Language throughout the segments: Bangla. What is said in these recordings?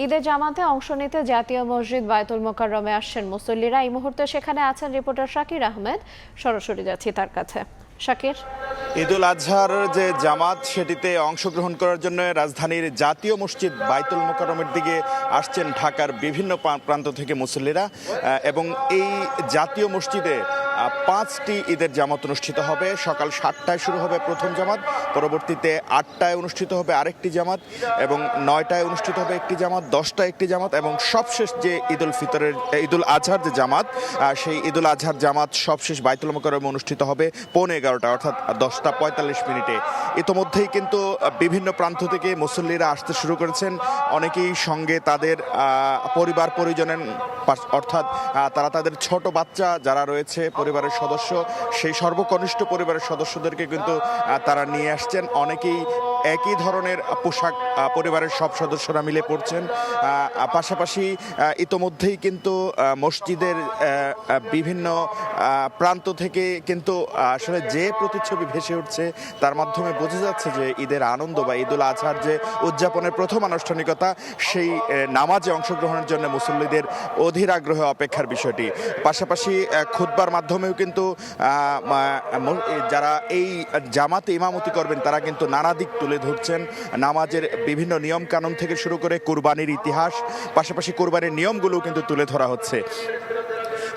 ঈদের জামাতে অংশ নিতে জাতীয় মসজিদ বায়তুল মোকাররমে আসছেন মুসল্লিরা। এই মুহূর্তে সেখানে আছেন রিপোর্টার শাকির আহমেদ। সরাসরি যাচ্ছি তার কাছে। শাকির, ঈদুল আজহার যে জামাত সেটিতে অংশগ্রহণ করার জন্য রাজধানীর জাতীয় মসজিদ বায়তুল মোকাররমের দিকে আসছেন ঢাকার বিভিন্ন প্রান্ত থেকে মুসল্লিরা, এবং এই জাতীয় মসজিদে 5টি ঈদের জামাত অনুষ্ঠিত হবে। সকাল 7টায় শুরু হবে প্রথম জামাত, পরবর্তীতে 8টায় অনুষ্ঠিত হবে আরেকটি জামাত, এবং 9টায় অনুষ্ঠিত হবে একটি জামাত, 10টায় একটি জামাত, এবং সবশেষ যে ঈদুল আজহার যে জামাত, সেই ঈদুল আজহার জামাত সবশেষ বায়তুল মোকাররমে অনুষ্ঠিত হবে 11:15 অর্থাৎ 10:45 ইতোমধ্যেই কিন্তু বিভিন্ন প্রান্ত থেকে মুসল্লিরা আসতে শুরু করেছেন। অনেকেই সঙ্গে তাদের পরিবার পরিজনের, অর্থাৎ তারা তাদের ছোট বাচ্চা যারা রয়েছে পরিবারের সদস্য, সেই সর্বকনিষ্ঠ পরিবারের সদস্যদেরকে কিন্তু তারা নিয়ে আসছেন। অনেকেই একই ধরনের পোশাক পরিবারের সব সদস্যরা মিলে পড়ছেন। পাশাপাশি ইতোমধ্যেই কিন্তু মসজিদের বিভিন্ন প্রান্ত থেকে কিন্তু আসলে যে প্রতিচ্ছবি ভেসে উঠছে তার মাধ্যমে বোঝা যাচ্ছে যে ঈদের আনন্দ বা ঈদুল আজহার যে উদযাপনের প্রথম আনুষ্ঠানিকতা, সেই নামাজে অংশগ্রহণের জন্য মুসল্লিদের অধীর আগ্রহে অপেক্ষার বিষয়টি। পাশাপাশি খুতবার মাধ্যমেও কিন্তু যারা এই জামাতে ইমামতি করবেন তারা কিন্তু নানা দিক তুলে ধরছেন। নামাজের বিভিন্ন নিয়ম কানুন থেকে শুরু করে কুরবানির ইতিহাস, পাশাপাশি কুরবানির নিয়মগুলোও কিন্তু তুলে ধরা হচ্ছে।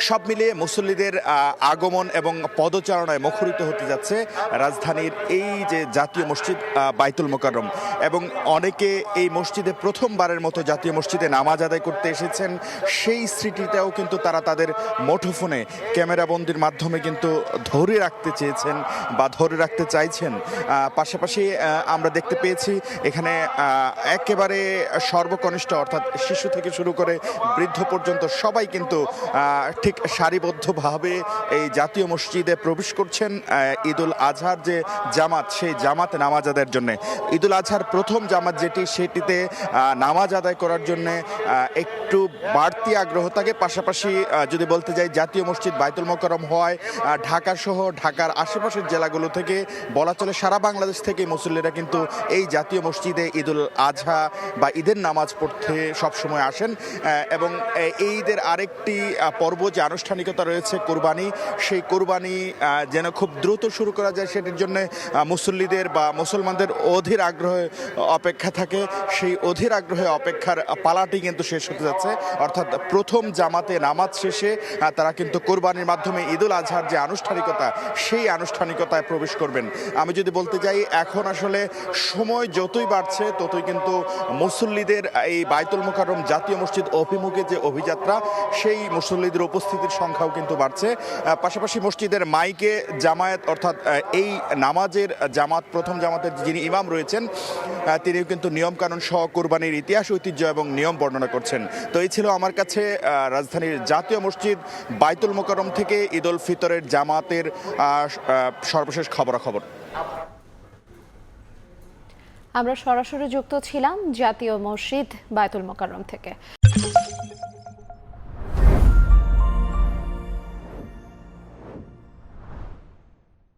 সব মিলিয়ে মুসল্লিদের আগমন এবং পদচারণায় মুখরিত হতে যাচ্ছে রাজধানীর এই যে জাতীয় মসজিদ বায়তুল মোকাররম, এবং অনেকে এই মসজিদে প্রথমবারের মতো জাতীয় মসজিদে নামাজ আদায় করতে এসেছেন। সেই স্মৃতিটাও কিন্তু তারা তাদের মুঠোফোনে ক্যামেরাবন্দির মাধ্যমে কিন্তু ধরে রাখতে চেয়েছেন বা ধরে রাখতে চাইছেন। পাশাপাশি আমরা দেখতে পেয়েছি এখানে একেবারে সর্বকনিষ্ঠ, অর্থাৎ শিশু থেকে শুরু করে বৃদ্ধ পর্যন্ত সবাই কিন্তু ঠিক সারিবদ্ধভাবে এই জাতীয় মসজিদে প্রবেশ করছেন ঈদুল আজহার যে জামাত, সেই জামাতে নামাজ আদায়ের জন্য। ঈদুল আজহার প্রথম জামাত যেটি, সেটিতে নামাজ আদায় করার জন্য একটু বাড়তি আগ্রহ থাকে। পাশাপাশি যদি বলতে যাই, জাতীয় মসজিদ বায়তুল মোকাররম হওয়ায় ঢাকা সহ ঢাকার আশেপাশের জেলাগুলো থেকে, বলা চলে সারা বাংলাদেশ থেকে মুসল্লিরা কিন্তু এই জাতীয় মসজিদে ঈদুল আজহা বা ঈদের নামাজ পড়তে সবসময় আসেন। এবং এই ঈদের আরেকটি পর্ব যে আনুষ্ঠানিকতা রয়েছে কোরবানি, সেই কোরবানি যেন খুব দ্রুত শুরু করা যায় সেটির জন্য মুসল্লিদের বা মুসলমানদের অধীর আগ্রহে অপেক্ষা থাকে। সেই অধীর আগ্রহে অপেক্ষার পালাটি কিন্তু শেষ হতে যাচ্ছে, অর্থাৎ প্রথম জামাতে নামাজ শেষে তারা কিন্তু কোরবানির মাধ্যমে ঈদুল আজহার যে আনুষ্ঠানিকতা, সেই আনুষ্ঠানিকতায় প্রবেশ করবেন। আমি যদি বলতে যাই, এখন আসলে সময় যতই বাড়ছে ততই কিন্তু মুসল্লিদের এই বায়তুল মোকাররম জাতীয় মসজিদ অভিমুখে যে অভিযাত্রা, সেই মুসল্লিদের উপস্থিতির সংখ্যাও কিন্তু বাড়ছে। পাশাপাশি মসজিদের মাইকে জামায়াত, অর্থাৎ এই নামাজের জামাত, প্রথম জামাতের যিনি ইমাম রয়েছেন, তিনিও কিন্তু নিয়মকানুন সহ কোরবানির ইতিহাস, ঐতিহ্য এবং নিয়ম বর্ণনা করছেন। তো এই ছিল আমার কাছে রাজধানীর জাতীয় মসজিদ বায়তুল মোকাররম থেকে ঈদুল ফিতরের জামাতের সর্বশেষ খবরাখবর। আমরা সরাসরি যুক্ত ছিলাম জাতীয় মসজিদ বায়তুল মোকাররম থেকে।